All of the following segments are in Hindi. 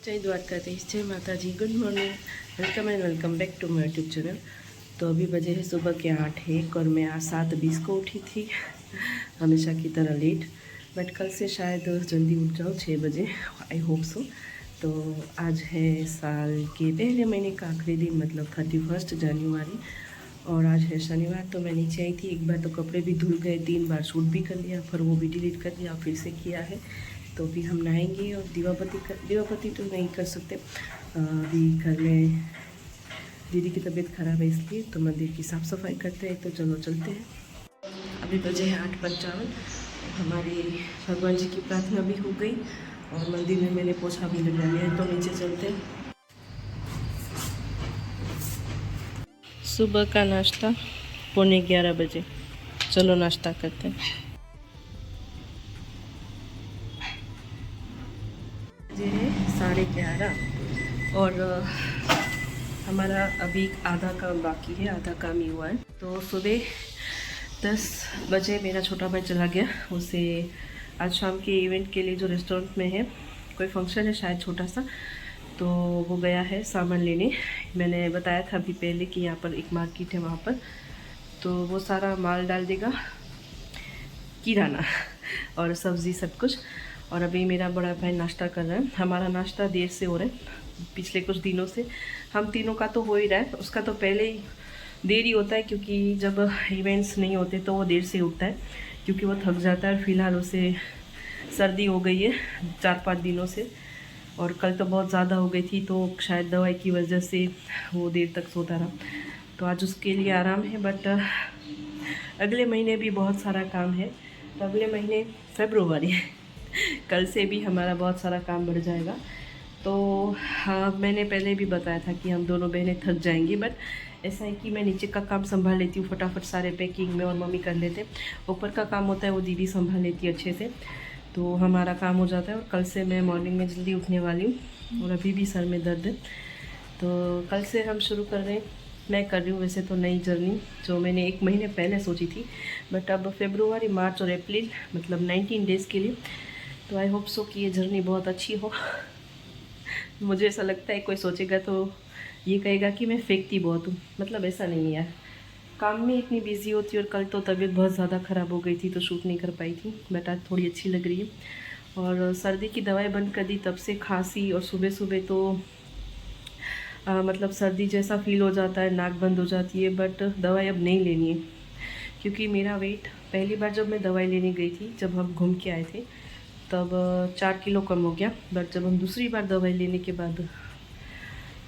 जय द्वारकाधीश, जय Mata ji. Good morning, welcome and welcome back to my YouTube channel. तो अभी बजे है सुबह के 8:01 और मैं आज 7:20 को उठी थी, हमेशा की तरह लेट। बट कल से शायद जल्दी उठ जाऊँ 6 बजे, आई होप सो। तो आज है साल के पहले महीने का आखिरी दिन, मतलब 31 जनवरी, और आज है शनिवार। तो मैं नीचे आई थी, एक बार तो कपड़े भी धुल गए, 3 बार शूट भी कर लिया, फिर वो भी डिलीट कर दिया, फिर से किया है। तो अभी हम नहाएंगे और दीवापति तो नहीं कर सकते अभी, घर में दीदी की तबीयत ख़राब है, इसलिए तो मंदिर की साफ़ सफाई करते हैं। तो चलो चलते हैं। अभी बजे हैं 8:55। हमारी भगवान जी की प्रार्थना भी हो गई और मंदिर में मैंने पोछा भी लगा लिया है। तो नीचे चलते हैं। सुबह का नाश्ता 11:15 बजे, चलो नाश्ता करते हैं। है 11:30 और हमारा अभी आधा काम बाकी है, आधा काम ही हुआ है। तो सुबह 10 बजे मेरा छोटा भाई चला गया, उसे आज शाम के इवेंट के लिए जो रेस्टोरेंट में है, कोई फंक्शन है शायद छोटा सा, तो वो गया है सामान लेने। मैंने बताया था अभी पहले कि यहाँ पर एक मार्केट है, वहाँ पर तो वो सारा माल डाल देगा, किराना और सब्ज़ी सब कुछ। और अभी मेरा बड़ा भाई नाश्ता कर रहा है। हमारा नाश्ता देर से हो रहा है, पिछले कुछ दिनों से। हम तीनों का तो हो ही रहा है, उसका तो पहले ही देर ही होता है, क्योंकि जब इवेंट्स नहीं होते तो वो देर से उठता है, क्योंकि वो थक जाता है। फिलहाल उसे सर्दी हो गई है 4-5 दिनों से, और कल तो बहुत ज़्यादा हो गई थी, तो शायद दवाई की वजह से वो देर तक सोता रहा। तो आज उसके लिए आराम है। बट अगले महीने भी बहुत सारा काम है। तो अगले महीने फरवरी कल से भी हमारा बहुत सारा काम बढ़ जाएगा। तो हाँ, मैंने पहले भी बताया था कि हम दोनों बहनें थक जाएंगी, बट ऐसा है कि मैं नीचे का काम संभाल लेती हूँ फटाफट, सारे पैकिंग में, और मम्मी कर लेते। ऊपर का काम होता है वो दीदी संभाल लेती है अच्छे से, तो हमारा काम हो जाता है। और कल से मैं मॉर्निंग में जल्दी उठने वाली हूँ, और अभी भी सर में दर्द है। तो कल से हम शुरू कर रहे हैं। मैं कर रही हूँ वैसे तो नई जर्नी, जो मैंने 1 महीने पहले सोची थी, बट अब फरवरी, मार्च और अप्रैल, मतलब 19 डेज़ के लिए। तो आई होप सो कि ये जर्नी बहुत अच्छी हो। मुझे ऐसा लगता है कोई सोचेगा तो ये कहेगा कि मैं फेंकती बहुत हूँ, मतलब ऐसा नहीं है यार, काम में इतनी बिजी होती। और कल तो तबीयत बहुत ज़्यादा ख़राब हो गई थी, तो शूट नहीं कर पाई थी, बट आज थोड़ी अच्छी लग रही है। और सर्दी की दवाई बंद कर दी, तब से खांसी, और सुबह सुबह तो मतलब सर्दी जैसा फील हो जाता है, नाक बंद हो जाती है। बट दवाई अब नहीं लेनी है, क्योंकि मेरा वेट, पहली बार जब मैं दवाई लेने गई थी, जब हम घूम के आए थे, तब 4 किलो कम हो गया। बट जब हम दूसरी बार दवाई लेने के बाद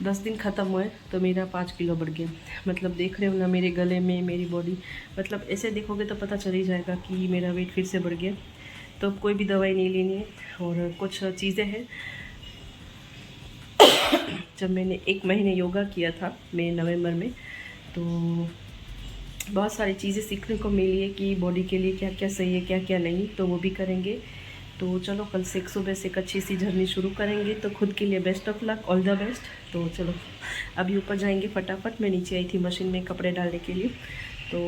10 दिन ख़त्म हुए, तो मेरा 5 किलो बढ़ गया। मतलब देख रहे हो ना मेरे गले में, मेरी बॉडी, मतलब ऐसे देखोगे तो पता चल ही जाएगा कि मेरा वेट फिर से बढ़ गया। तो कोई भी दवाई नहीं लेनी है। और कुछ चीज़ें हैं, जब मैंने 1 महीने योगा किया था मई नवंबर में, तो बहुत सारी चीज़ें सीखने को मिली है कि बॉडी के लिए क्या क्या सही है, क्या क्या नहीं। तो वो भी करेंगे। तो चलो कल से सुबह से एक अच्छी सी जर्नी शुरू करेंगे। तो खुद के लिए best of luck, all the best. तो चलो अभी ऊपर जाएंगे फटाफट। मैं नीचे आई थी मशीन में कपड़े डालने के लिए, तो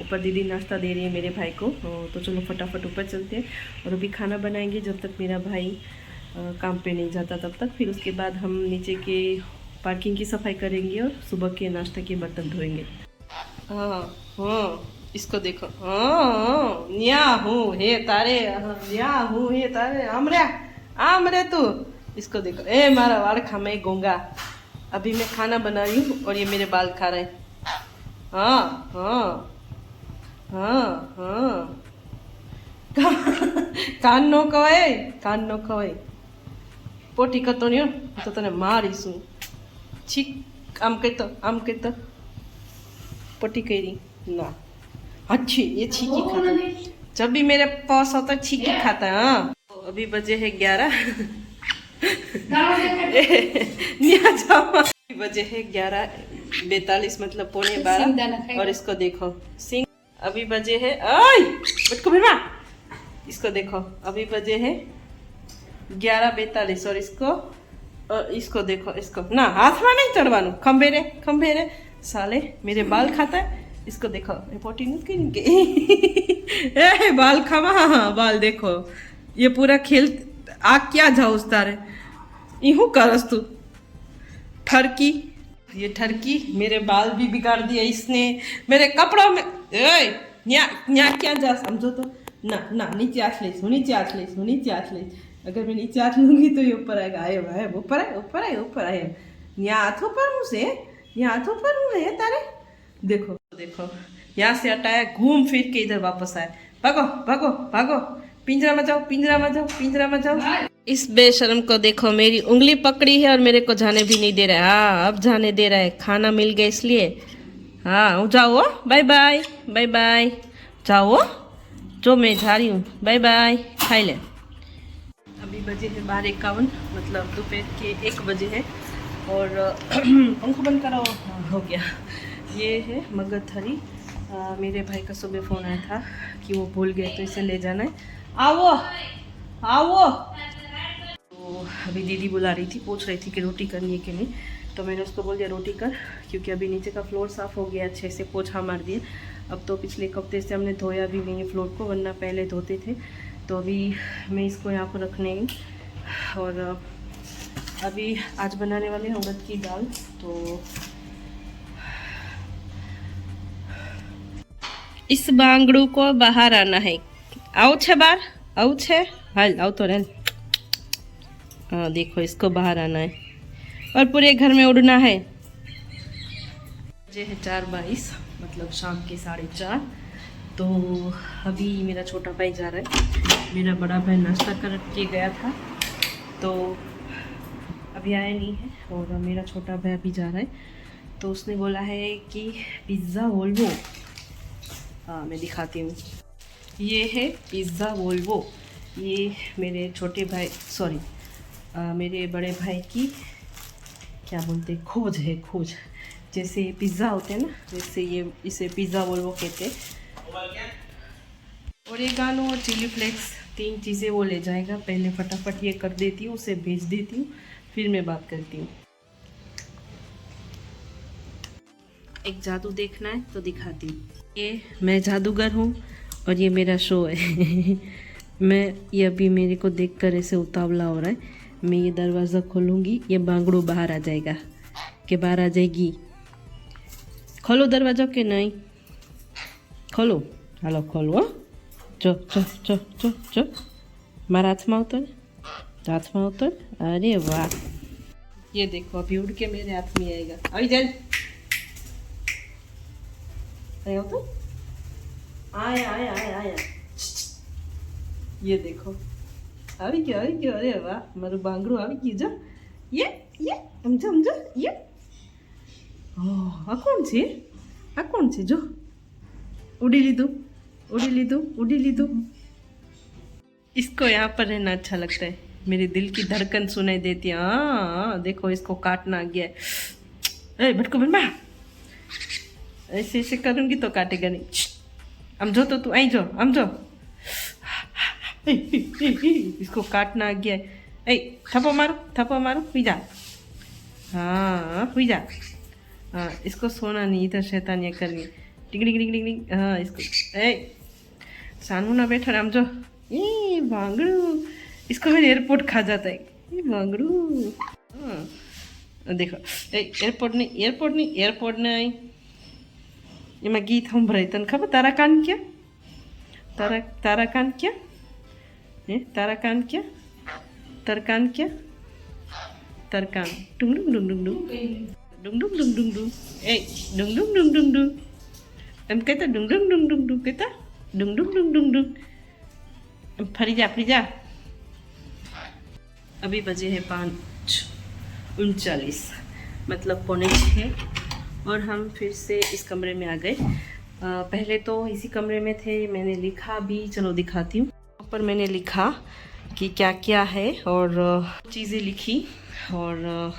ऊपर दीदी नाश्ता दे रही है मेरे भाई को। तो चलो फटाफट ऊपर चलते हैं, और अभी खाना बनाएंगे जब तक मेरा भाई काम पे नहीं जाता तब तक। फिर उसके बाद हम नीचे के पार्किंग की सफाई करेंगे और सुबह के नाश्ते के बर्तन धोएंगे। हाँ हाँ, इसको देखो। हाँ, न्या हूँ हे तारे, न्या हूँ हे तारे, आमरे तू। इसको देखो, ए मारा वाड़ खा, मैं गूंगा। अभी मैं खाना बना रही हूँ और ये मेरे बाल खा रहे हैं। हाँ हाँ हाँ हाँ, कान नो कवाय, कान नो कवाय, पोटी करतो नहीं हो तो तने मारीशू। छीक, आम कहतो पोटी करी ना, अच्छी ये छीकी खाता है। जब भी मेरे पास आता है छीकी खाता है। हाँ, अभी बजे है 11। बजे है 11:42, मतलब 11:15। और इसको देखो, सिंह अभी बजे है, इसको देखो, अभी बजे है 11:42, और इसको देखो, इसको ना हाथ में नहीं चढ़वानो, खंबे रे साले, मेरे बाल खाता है। इसको देखो, पोटी नहीं के बाल खावा। हाँ बाल देखो, ये पूरा खेल। आग क्या जाओ उस तारे, यूं करस तू ठरकी। ये ठरकी मेरे बाल भी बिगाड़ दिए इसने, मेरे कपड़ों में। न्या क्या जा, समझो तो। ना ना, नीचे हाथ ले, नीचे हाथ ले, नीचे हाथ ले। अगर मैं नीचे हाथ लूंगी तो ये ऊपर आएगा। आए भाई, ऊपर आए, ऊपर आए, ऊपर आए। यहाँ हाथों पर हूँ से, यहाँ हाथों पर हूँ है तारे। देखो देखो, यहाँ से हटाया, घूम फिर के इधर वापस आया। भागो भागो भागो, पिंजरा में जाओ, पिंजरा में जाओ, पिंजरा में जाओ। इस बेशरम को देखो, मेरी उंगली पकड़ी है और मेरे को जाने भी नहीं दे रहा है। हाँ, अब जाने दे रहा है, खाना मिल गया इसलिए। हाँ जाओ, बाय बाय, बाय बाय, जाओ। जो मैं जा रही हूँ, बाय बाय, खाई ले। अभी बजे है 12:51, मतलब दोपहर के 1 बजे है। और पंखा बंद कराओ। हाँ, हो गया। ये है मगध हरी। मेरे भाई का सुबह फ़ोन आया था कि वो भूल गए तो इसे ले जाना है। आओ आओ। तो अभी दीदी बुला रही थी, पूछ रही थी कि रोटी करनी है कि नहीं। तो मैंने उसको बोल दिया रोटी कर, क्योंकि अभी नीचे का फ्लोर साफ़ हो गया, अच्छे से पोछा मार दिए। अब तो पिछले एक हफ्ते से हमने धोया भी नहीं है फ्लोर को, वरना पहले धोते थे। तो अभी मैं इसको यहाँ पर रखने गई। और अभी आज बनाने वाले हैं उड़द की दाल। तो इस बांगड़ू को बाहर आना है। आओ छे बार, आओ छे, हाल आओ तो रहन। हाँ देखो, इसको बाहर आना है और पूरे घर में उड़ना है। बजे है 4:22, मतलब शाम के 4:30। तो अभी मेरा छोटा भाई जा रहा है। मेरा बड़ा भाई नाश्ता करके गया था, तो अभी आया नहीं है। और मेरा छोटा भाई अभी जा रहा है। तो उसने बोला है कि पिज़्ज़ा वोल्वो। हाँ मैं दिखाती हूँ। ये है पिज़्ज़ा वोल्वो। ये मेरे छोटे भाई, सॉरी मेरे बड़े भाई की क्या बोलते, खोज है, खोज। जैसे पिज़्ज़ा होते हैं ना, जैसे ये इसे पिज़्ज़ा वोल्वो कहते हैं। ओरेगानो और चिली फ्लेक्स, 3 चीज़ें वो ले जाएगा। पहले फटाफट ये कर देती हूँ, उसे भेज देती हूँ, फिर मैं बात करती हूँ। एक जादू देखना है तो दिखाती हूँ। ये मैं जादूगर हूँ और ये मेरा शो है। ये अभी मेरे को देखकर ऐसे उतावला हो रहा है। मैं ये दरवाज़ा खोलूँगी, ये बांगड़ू बाहर आ जाएगा, के बाहर आ जाएगी। खोलो दरवाजा के नहीं, खोलो, हालो खोलो। चो चो चो चो चो, मारा हाथ में उतर, हाथ में उतर। अरे वाह, ये देखो अभी उड़ के मेरे हाथ में आएगा। अभी जान तो आया आया आया आया। ये देखो આવી ગયો, આવી ગયો। અરે વાહ, મારું બાંગડું આવી ગયું। જો ये સમજો સમજો ये। આ કોણ છે, આ કોણ છે? જો ઉડી લીધું, उड़ी लीधु, उड़ी लीधु। इसको यहाँ पर रहना अच्छा लगता है, मेरे दिल की धड़कन सुनाई देती है। हाँ देखो, इसको काटना आ गया है। ए भटको बनमा, ऐसे ऐसे करूँगी तो काटेगा नहीं। हम जो तो तू आई जो, हम जो। इसको काटना आ गया है। थप्पड़ मारो, थप्पड़ मारो, हुई जा। हाँ हुई जा। हाँ इसको सोना नहीं, इधर शैतानियाँ करनी। टिंग टिंग टिंग टिंग। हाँ इसको सानू ना बैठा, हम जो। ये बांगड़ू, इसको मेरे एयरपोर्ट खा जाता है ये बांगड़ू। हाँ देखो, एयरपोर्ट नहीं, एयरपोर्ट नहीं, एयरपोर्ट नहीं। એમાં ગીત સંભળાય તને ખબર? તારા કાન ક્યાં, તારા કાન ક્યાં, હે તારા કાન ક્યાં, તરકાન ક્યાં, તરકાન ડુંગ ડુંગ ડુંગ ડુંગ ડુંગ ડુંગ ડુંગ ડુંગ ડુંગ એ ડુંગ ડુંગ ડુંગ ડુંગ ડુંગ એમ કહેતા ડુંગ ડુંગ ડુંગ ડુંગ ડુંગ કહેતા ડુંગ ડુંગ ડુંગ ડુંગ ડુંગ ફરી जा, ફરી जा। अभी बजे हैं 5:39, मतलब 5:45, और हम फिर से इस कमरे में आ गए। पहले तो इसी कमरे में थे। मैंने लिखा भी, चलो दिखाती हूँ। वहाँ पर मैंने लिखा कि क्या क्या है और चीज़ें लिखी, और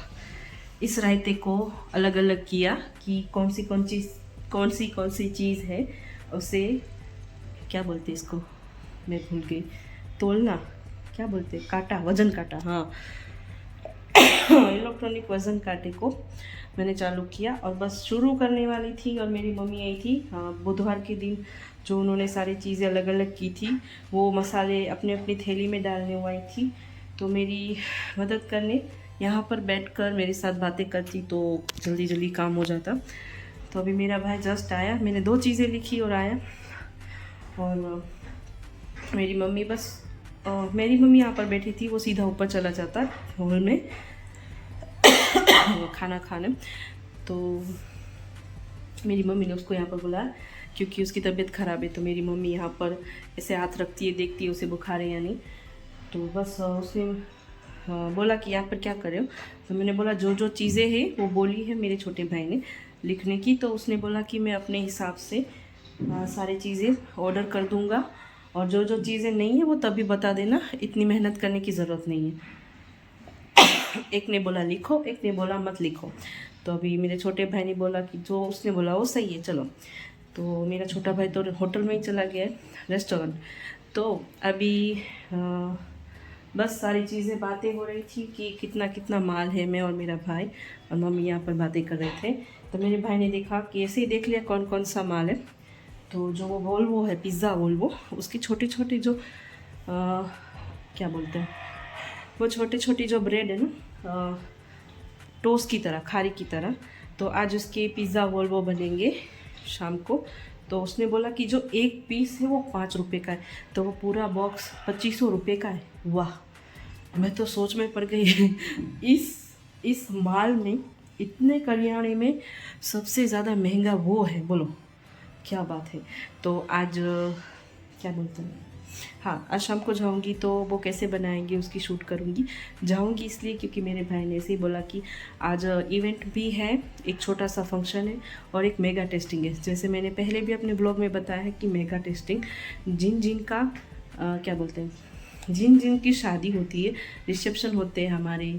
इस रायते को अलग अलग किया कि कौन सी चीज़ है, उसे क्या बोलते इसको, मैं भूल गई। तोलना क्या बोलते, काटा, वज़न काटा। हाँ इलेक्ट्रॉनिक वज़न काटे को मैंने चालू किया, और बस शुरू करने वाली थी। और मेरी मम्मी आई थी बुधवार के दिन, जो उन्होंने सारी चीज़ें अलग अलग की थी, वो मसाले अपने अपनी थैली में डालने आई थी। तो मेरी मदद करने यहाँ पर बैठकर मेरे साथ बातें करती तो जल्दी जल्दी काम हो जाता। तो अभी मेरा भाई जस्ट आया, मैंने 2 चीज़ें लिखी और आया। और मेरी मम्मी मेरी मम्मी यहाँ पर बैठी थी, वो सीधा ऊपर चला जाता हॉल में खाना खाने। तो मेरी मम्मी ने उसको यहाँ पर बुलाया क्योंकि उसकी तबीयत ख़राब है। तो मेरी मम्मी यहाँ पर ऐसे हाथ रखती है, देखती है उसे बुखार है या नहीं। तो बस उसने बोला कि यहाँ पर क्या कर रहे हो। तो मैंने बोला जो जो चीज़ें हैं वो बोली है मेरे छोटे भाई ने लिखने की। तो उसने बोला कि मैं अपने हिसाब से सारी चीज़ें ऑर्डर कर दूँगा और जो जो चीज़ें नहीं है वो तभी बता देना, इतनी मेहनत करने की ज़रूरत नहीं है। एक ने बोला लिखो, एक ने बोला मत लिखो। तो अभी मेरे छोटे भाई ने बोला कि जो उसने बोला वो सही है, चलो। तो मेरा छोटा भाई तो होटल में ही चला गया है, रेस्टोरेंट। तो अभी बस सारी चीज़ें बातें हो रही थी कि कितना कितना माल है। मैं और मेरा भाई और मम्मी यहाँ पर बातें कर रहे थे। तो मेरे भाई ने देखा कि ऐसे ही देख लिया कौन कौन सा माल है। तो जो वो वोल्वो है, पिज़्ज़ा वोल्वो, उसकी छोटी छोटी जो क्या बोलते हैं, वो छोटी छोटी जो ब्रेड है ना, टोस्ट की तरह, खारी की तरह। तो आज उसके पिज़्ज़ा वोल्वो बनेंगे शाम को। तो उसने बोला कि जो एक पीस है वो 5 रुपये का है, तो वो पूरा बॉक्स 2500 रुपये का है। वाह, मैं तो सोच में पड़ गई। इस माल में, इतने करियाने में सबसे ज़्यादा महंगा वो है, बोलो क्या बात है। तो आज क्या बोलते हैं, हाँ, आज शाम को जाऊंगी तो वो कैसे बनाएंगे उसकी शूट करूंगी। जाऊंगी इसलिए क्योंकि मेरे भाई ने ऐसे ही बोला कि आज इवेंट भी है, एक छोटा सा फंक्शन है और एक मेगा टेस्टिंग है। जैसे मैंने पहले भी अपने ब्लॉग में बताया है कि मेगा टेस्टिंग जिन का क्या बोलते हैं, जिन की शादी होती है, रिसेप्शन होते हैं हमारे,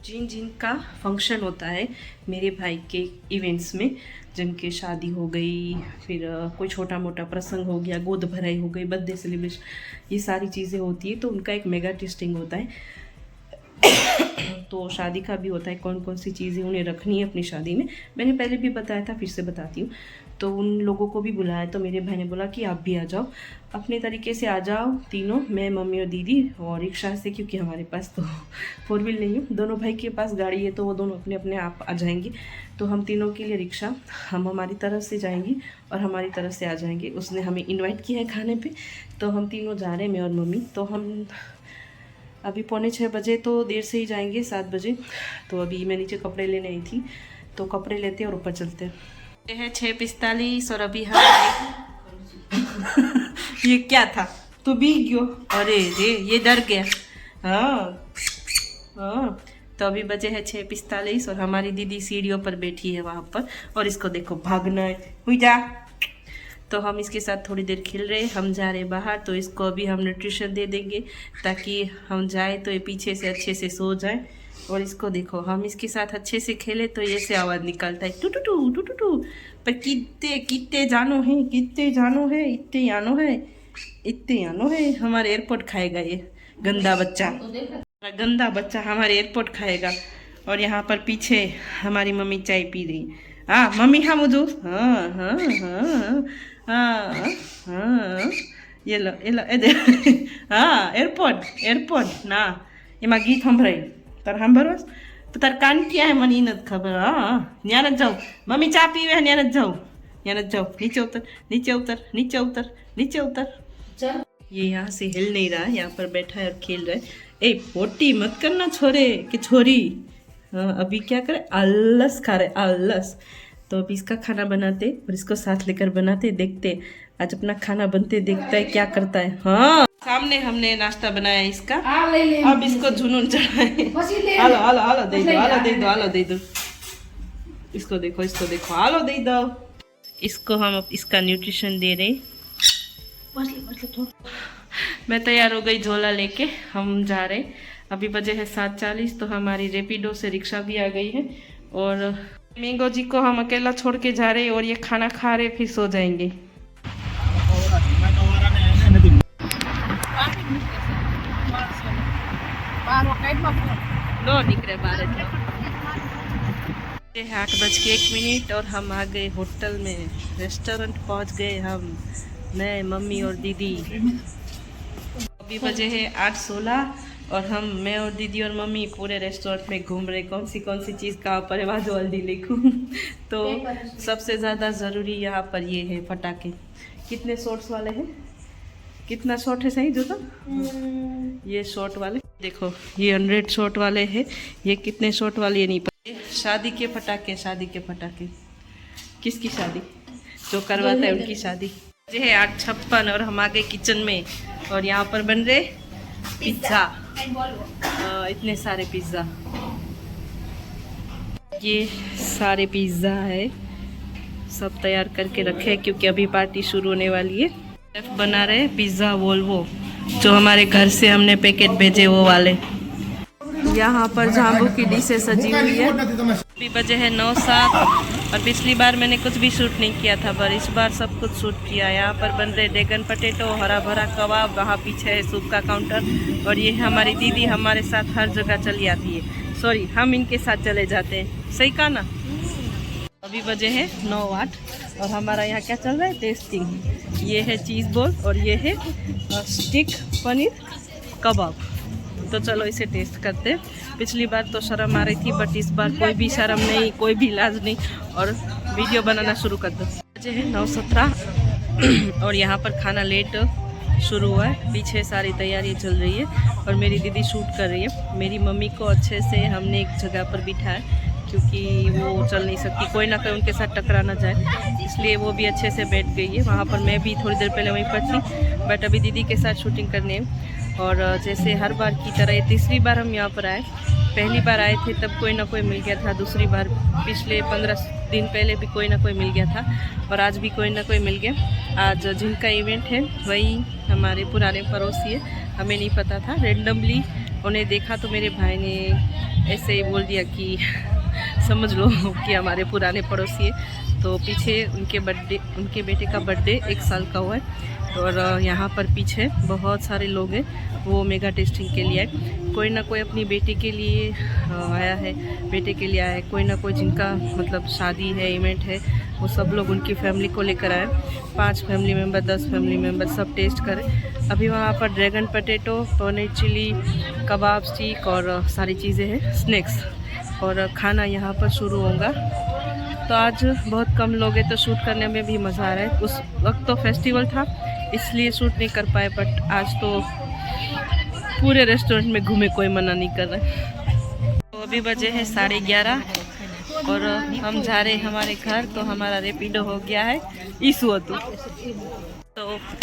जिन का फंक्शन होता है मेरे भाई के इवेंट्स में, जिनके शादी हो गई, फिर कोई छोटा मोटा प्रसंग हो गया, गोद भराई हो गई, बर्थडे सेलिब्रेशन, ये सारी चीज़ें होती है। तो उनका एक मेगा टेस्टिंग होता है। तो शादी का भी होता है, कौन कौन सी चीज़ें उन्हें रखनी है अपनी शादी में। मैंने पहले भी बताया था, फिर से बताती हूँ। तो उन लोगों को भी बुलाया। तो मेरे भाई ने बोला कि आप भी आ जाओ, अपने तरीके से आ जाओ तीनों, मैं, मम्मी और दीदी, और रिक्शा से, क्योंकि हमारे पास तो 4 व्हील नहीं है। दोनों भाई के पास गाड़ी है तो वो दोनों अपने अपने आप आ जाएंगे। तो हम तीनों के लिए रिक्शा, हम हमारी तरफ से जाएंगी और हमारी तरफ से आ जाएंगे। उसने हमें इन्वाइट किया है खाने पे, तो हम तीनों जा रहे हैं, मैं और मम्मी। तो हम अभी 5:45 बजे, तो देर से ही जाएंगे, 7 बजे। तो अभी मैं नीचे कपड़े लेने आई थी, तो कपड़े लेते और ऊपर चलते हैं। ये है 6:45 और अभी हम ये क्या था, तू भीग गयो, अरे रे, ये डर गया। हाँ हाँ। तो अभी बजे है 6:45 और हमारी दीदी सीढ़ियों पर बैठी है वहाँ पर, और इसको देखो भागना है, हुई जा। तो हम इसके साथ थोड़ी देर खेल रहे, हम जा रहे बाहर। तो इसको अभी हम न्यूट्रिशन दे देंगे ताकि हम जाए तो ये पीछे से अच्छे से सो जाए। और इसको देखो, हम इसके साथ अच्छे से खेले तो ये से आवाज़ निकलता है, टू टू टू टू टू टू। पर कितने जानो है, कितने जानो है, इतने आनो है, इतने आनो है। हमारे एयरपोर्ट खाएगा ये गंदा बच्चा, गंदा बच्चा हमारे एयरपोर्ट खाएगा। और यहाँ पर पीछे हमारी मम्मी चाय पी रही। हाँ मम्मी, हाँ मुझू, हाँ हाँ हाँ हाँ हाँ, ये लो ये लो, हाँ एयरपोर्ट ना, એમાં ગીત સંભળાય તાર સાંભળવા તો તાર કાન ક્યાં હે મને એ નથી ખબર। હા, ત્યાં નથી જાઉં, મમ્મી ચા પીવે, ત્યાં નથી જાઉં, ત્યાં નથી જાઉં, नीचे उतर नीचे उतर नीचे उतर नीचे उतर। ये यहाँ से हिल नहीं रहा, यहाँ पर बैठा है और खेल रहा है। ए पोटी मत करना छोरे कि छोरी। हाँ, अभी क्या करे, आलस खा रहे, आलस। तो अभी इसका खाना बनाते और इसको साथ लेकर बनाते, देखते आज अपना खाना बनते, देखता है क्या करता है। हाँ, सामने हमने नाश्ता बनाया इसका, अब इसको जुनून चढ़ाए। हालो हालो हालो दे दो, हालो दे दो, हालो दे दो, इसको देखो, इसको देखो, हालो दे दो। इसको हम इसका न्यूट्रिशन दे रहे। मैं तैयार हो गई झोला लेके, हम जा रहे। अभी बजे है 7:40, तो हमारी रेपिडो से रिक्शा भी आ गई है। और मैंगो जी को हम अकेला छोड़ के जा रहे और ये खाना खा रहे, फिर सो जाएंगे। नो निकले 12 है 8:01 और हम आ गए होटल में, रेस्टोरेंट पहुंच गए हम, मैं, मम्मी और दीदी। अभी बजे है 8:16 और मैं और दीदी और मम्मी पूरे रेस्टोरेंट में घूम रहे, कौन सी चीज़ कहाँ पर है वहाँ जल्दी लिखूँ। तो सबसे ज़्यादा ज़रूरी यहाँ पर ये है पटाखे। कितने शॉट्स वाले हैं, कितना शॉट है सही जो तो ये शॉट वाले देखो, ये 100 शॉट वाले हैं। ये कितने शॉट वाले ये नहीं पता। शादी के पटाखे, शादी के पटाखे। किसकी शादी? जो करवाता है उनकी शादी। ये है 8:56 और हम आ गए किचन में और यहाँ पर बन रहे पिज्ज़ा। इतने सारे पिज्ज़ा, ये सारे पिज्ज़ा है, सब तैयार करके रखे क्योंकि अभी पार्टी शुरू होने वाली है। शेफ बना रहे पिज़्ज़ा वोल्वो, जो हमारे घर से हमने पैकेट भेजे वो वाले। यहाँ पर जाम्बू की डिशें सजी हुई है। अभी बजे है 9:07 और पिछली बार मैंने कुछ भी शूट नहीं किया था, पर इस बार सब कुछ शूट किया। यहाँ पर बन रहे ड्रैगन पटेटो, हरा भरा कबाब, वहाँ पीछे है सूप का काउंटर। और ये हमारी दीदी हमारे साथ हर जगह चली आती है, सॉरी हम इनके साथ चले जाते हैं, सही कहा ना। अभी बजे हैं 9:08 और हमारा यहाँ क्या चल रहा है, टेस्टिंग। ये है चीज़ बॉल और ये है स्टिक पनीर कबाब। तो चलो इसे टेस्ट करते हैं। पिछली बार तो शर्म आ रही थी, बट इस बार कोई भी शर्म नहीं, कोई भी लाज नहीं, और वीडियो बनाना शुरू कर दो। बजे है 9:17 और यहाँ पर खाना लेट शुरू हुआ है। पीछे सारी तैयारी चल रही है और मेरी दीदी शूट कर रही है। मेरी मम्मी को अच्छे से हमने एक जगह पर बिठाया क्योंकि वो चल नहीं सकती, कोई ना कोई उनके साथ टकरा ना जाए, इसलिए वो भी अच्छे से बैठ गई है। वहाँ पर मैं भी थोड़ी देर पहले वहीं पर थी, बट अभी दीदी के साथ शूटिंग करने है। और जैसे हर बार की तरह ये तीसरी बार हम यहाँ पर आए। पहली बार आए थे तब कोई ना कोई मिल गया था, दूसरी बार पिछले 15 दिन पहले भी कोई ना कोई मिल गया था, और आज भी कोई ना कोई मिल गया। आज जिनका इवेंट है वही हमारे पुराने पड़ोसी है, हमें नहीं पता था, रेंडमली उन्हें देखा तो मेरे भाई ने ऐसे ही बोल दिया कि समझ लो कि हमारे पुराने पड़ोसी है। तो पीछे उनके बेटे का बर्थडे 1 साल का हुआ है और यहाँ पर पीछे बहुत सारे लोग हैं, वो मेगा टेस्टिंग के लिए आए। कोई ना कोई अपनी बेटी के लिए आया है, बेटे के लिए आया है, कोई ना कोई जिनका मतलब शादी है, इवेंट है, वो सब लोग उनकी फैमिली को लेकर आए। 5 फैमिली मेम्बर, 10 फैमिली मेम्बर सब टेस्ट करें। अभी वहाँ पर ड्रैगन पटेटो, पनीर चिली, कबाब स्टिक और सारी चीज़ें हैं, स्नैक्स, और खाना यहाँ पर शुरू होगा। तो आज बहुत कम लोग हैं तो शूट करने में भी मज़ा आ रहा है। उस वक्त तो फेस्टिवल था इसलिए शूट नहीं कर पाए, बट आज तो पूरे रेस्टोरेंट में घूमे, कोई मना नहीं कर रहा। तो अभी बजे है 11:30 और हम जा रहे हैं हमारे घर। तो हमारा रेपिडो हो गया है इशू तो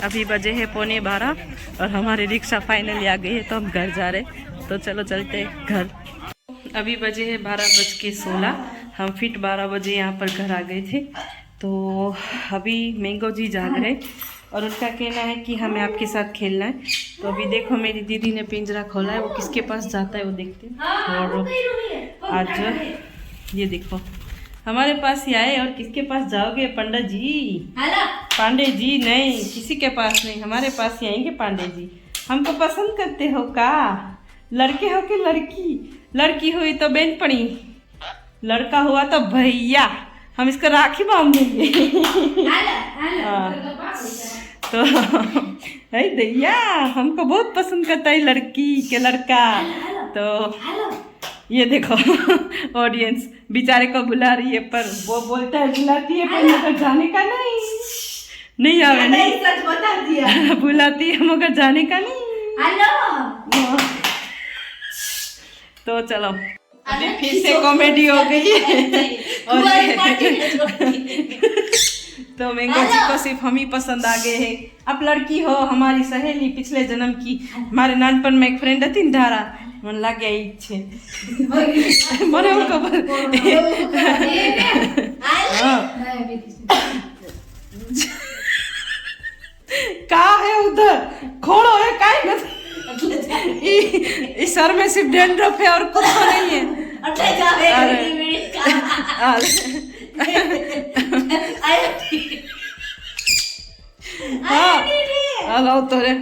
अभी बजे है 11:15 और हमारी रिक्शा फाइनली आ गई है, तो हम घर जा रहे। तो चलो चलते हैं घर। अभी बजे है 12:16। हम फिट 12 बजे यहाँ पर घर आ गए थे। तो अभी मैंगो जी जाग रहे और उनका कहना है कि हमें आपके साथ खेलना है। तो अभी देखो मेरी दीदी ने पिंजरा खोला है, वो किसके पास जाता है वो देखते हैं। और आज ये देखो हमारे पास ही आए, और किसके पास जाओगे? पंडित जी, पांडे जी नहीं, किसी के पास नहीं, हमारे पास ही आएंगे पांडे जी। हमको पसंद करते हो का? लड़के हो कि लड़की? लड़की हुई तो बेनपणी, लड़का हुआ तो भैया, हम इसका राखी बांध देंगे। तो है दैया, हमको बहुत पसंद करता है लड़की के लड़का। तो ये देखो ऑडियंस बेचारे को बुला रही है, पर वो बोलता है बुलाती है पर मगर जाने का नहीं आवे, नहीं सच बता दिया। बुलाती है मगर जाने का नहीं। तो चलो अभी फिर से कॉमेडी हो गई है। और तो मैंगो जी को सिर्फ हम ही पसंद आ गए हैं। अब लड़की हो हमारी सहेली पिछले जन्म की, हमारे नानपन में एक फ्रेंड थी धारा, मन लग गया इच्छे मने उनको का है उधर खोड़ो है का इस सर में सिर्फ डैंड्रफ है और कुछ नहीं है। हेलो तोरे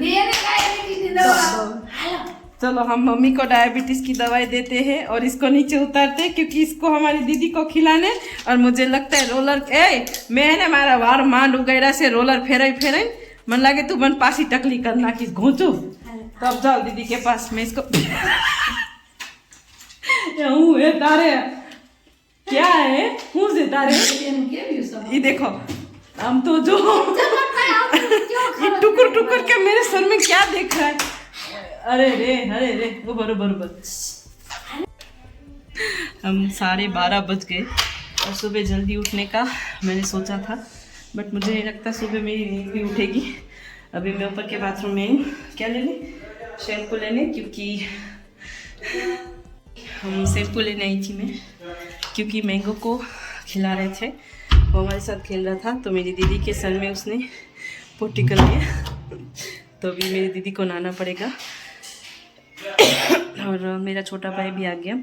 चलो हम मम्मी को डायबिटीज की दवाई देते हैं और इसको नीचे उतारते हैं, क्योंकि इसको हमारी दीदी को खिलाने, और मुझे लगता है रोलर मैंने मारा वार मांड वगैरह से रोलर फेराई मन लागे तू मन पासी टकली करना कि घोचो तो अब जाओ दीदी के पास, मैं इसको हूँ है तारे क्या है हूँ से तारे ये देखो हम तो जो ये टुकुर टुकुर के मेरे सर में क्या देख रहा है। अरे रे वो बरोबर हम 12:30 बज गए और सुबह जल्दी उठने का मैंने सोचा था, बट मुझे नहीं लगता सुबह मेरी नींद भी उठेगी। अभी मैं ऊपर के बाथरूम में क्या लेने, शैम्पू लेने, क्योंकि हम शैम्पू लेने आई थी मैं, क्योंकि मैंगो को खिला रहे थे, वो हमारे साथ खेल रहा था, तो मेरी दीदी के सर में उसने पोटी कर लिया, तो अभी मेरी दीदी को नहाना पड़ेगा। और मेरा छोटा भाई भी आ गया,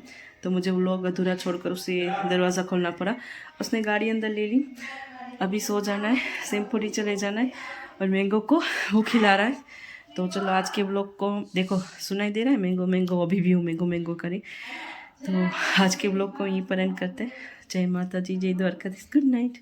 तो मुझे व्लॉग अधूरा छोड़कर उसे दरवाज़ा खोलना पड़ा। उसने गाड़ी अंदर ले ली, अभी सो जाना है, शैम्पू चले जाना है, और मैंगो को वो खिला रहा है। तो चलो आज के व्लॉग को देखो, सुनाई दे रहा है मैंगो अभी भी मैंगो करे। तो आज के व्लॉग को यहीं पर एंड करते हैं। जय माता जी, जय द्वारकाधीश, गुड नाइट।